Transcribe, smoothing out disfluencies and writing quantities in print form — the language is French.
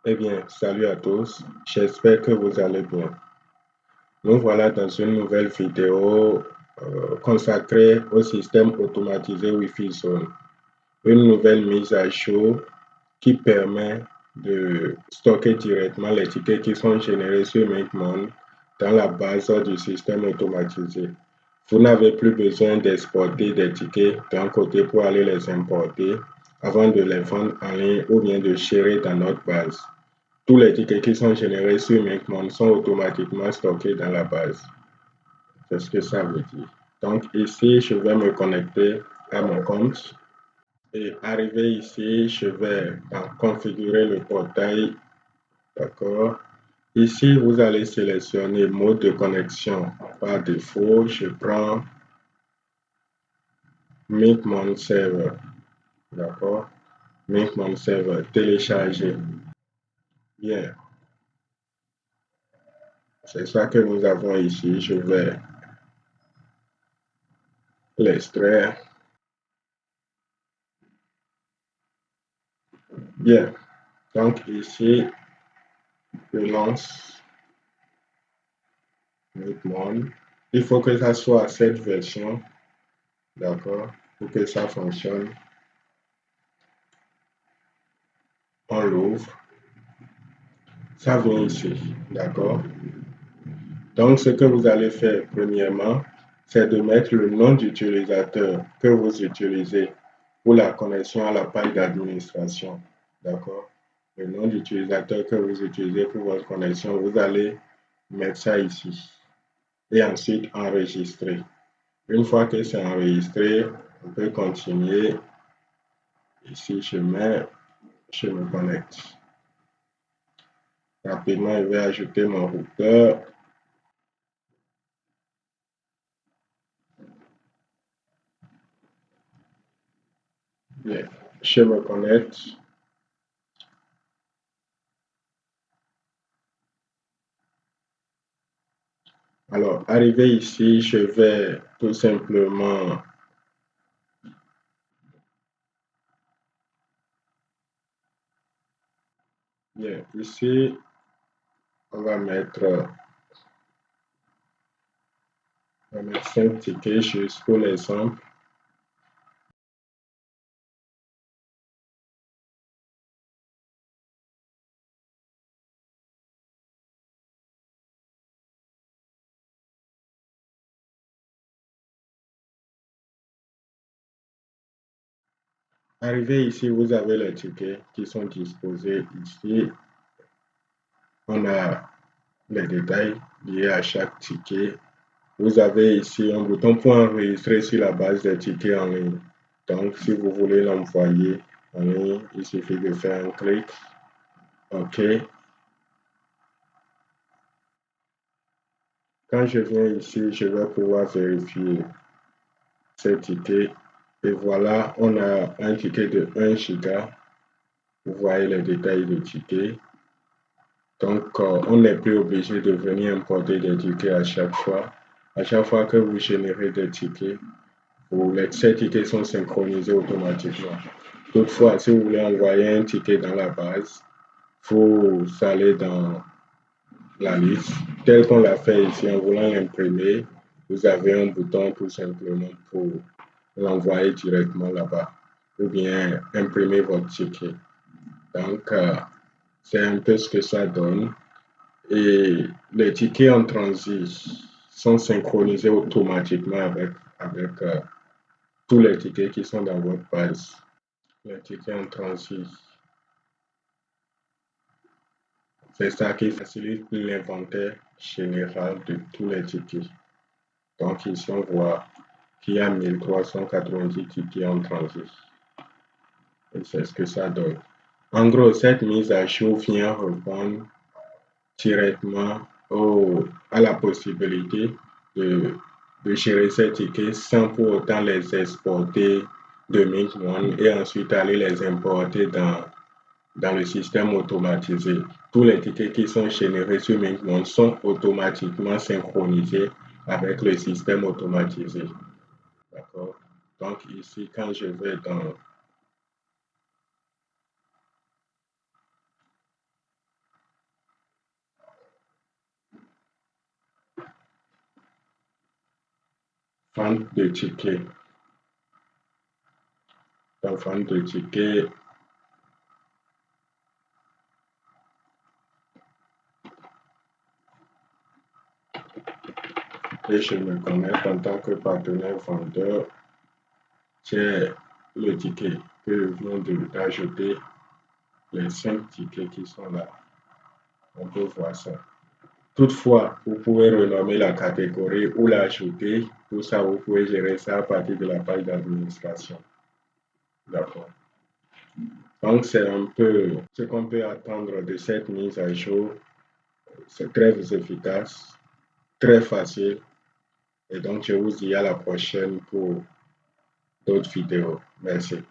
Eh bien, salut à tous, j'espère que vous allez bien. Nous voilà dans une nouvelle vidéo consacrée au système automatisé Wi-Fi Zone, une nouvelle mise à jour qui permet de stocker directement les tickets qui sont générés sur MakeMon dans la base du système automatisé. Vous n'avez plus besoin d'exporter des tickets d'un côté pour aller les importer avant de les vendre en ligne ou bien de gérer dans notre base. Tous les tickets qui sont générés sur MakeMon sont automatiquement stockés dans la base. C'est ce que ça veut dire. Donc ici, je vais me connecter à mon compte et arrivé ici, je vais configurer le portail. D'accord. Ici, vous allez sélectionner mode de connexion. Par défaut, je prends MakeMon Server. D'accord. MakeMon Server télécharger. Bien. C'est ça que nous avons ici. Je vais l'extraire. Bien, donc ici, je lance MakeMon. Il faut que ça soit cette version, d'accord, pour que ça fonctionne. On l'ouvre, ça vient ici, d'accord. Donc, ce que vous allez faire premièrement, c'est de mettre le nom d'utilisateur que vous utilisez pour la connexion à la page d'administration, d'accord. Le nom d'utilisateur que vous utilisez pour votre connexion, vous allez mettre ça ici et ensuite enregistrer. Une fois que c'est enregistré, on peut continuer. Ici, je me connecte. Rapidement, je vais ajouter mon routeur. Bien, je me connecte. Alors, arrivé ici, je vais tout simplement bien, ici, on va mettre 5 tickets juste pour l'exemple. Arrivé ici, vous avez les tickets qui sont disposés ici. On a les détails liés à chaque ticket. Vous avez ici un bouton pour enregistrer sur la base des tickets en ligne. Donc, si vous voulez l'envoyer en ligne, il suffit de faire un clic. OK. Quand je viens ici, je vais pouvoir vérifier ces tickets. Et voilà, on a un ticket de 1 giga. Vous voyez les détails du ticket. Donc, on n'est plus obligé de venir importer des tickets à chaque fois. À chaque fois que vous générez des tickets, ces tickets sont synchronisés automatiquement. Toutefois, si vous voulez envoyer un ticket dans la base, vous allez dans la liste, tel qu'on l'a fait ici en voulant l'imprimer. Vous avez un bouton tout simplement pour l'envoyer directement là-bas ou bien imprimer votre ticket. Donc, c'est un peu ce que ça donne. Et les tickets en transit sont synchronisés automatiquement avec tous les tickets qui sont dans votre base. Les tickets en transit, c'est ça qui facilite l'inventaire général de tous les tickets. Donc ici, on voit qu'il y a 1390 tickets en transit. Et c'est ce que ça donne. En gros, cette mise à jour vient répondre directement à la possibilité de, de gérer ces tickets sans pour autant les exporter de MakeMon et ensuite aller les importer dans le système automatisé. Tous les tickets qui sont générés sur MakeMon sont automatiquement synchronisés avec le système automatisé. D'accord? Donc ici, quand je vais Vente de tickets. Dans vente de tickets, et je me connecte en tant que partenaire vendeur. J'ai le ticket que je viens d'ajouter, les 5 tickets qui sont là. On peut voir ça. Toutefois, vous pouvez renommer la catégorie ou l'ajouter. Tout ça, vous pouvez gérer ça à partir de la page d'administration. D'accord. Donc, c'est un peu ce qu'on peut attendre de cette mise à jour. C'est très efficace, très facile. Et donc, je vous dis à la prochaine pour d'autres vidéos. Merci.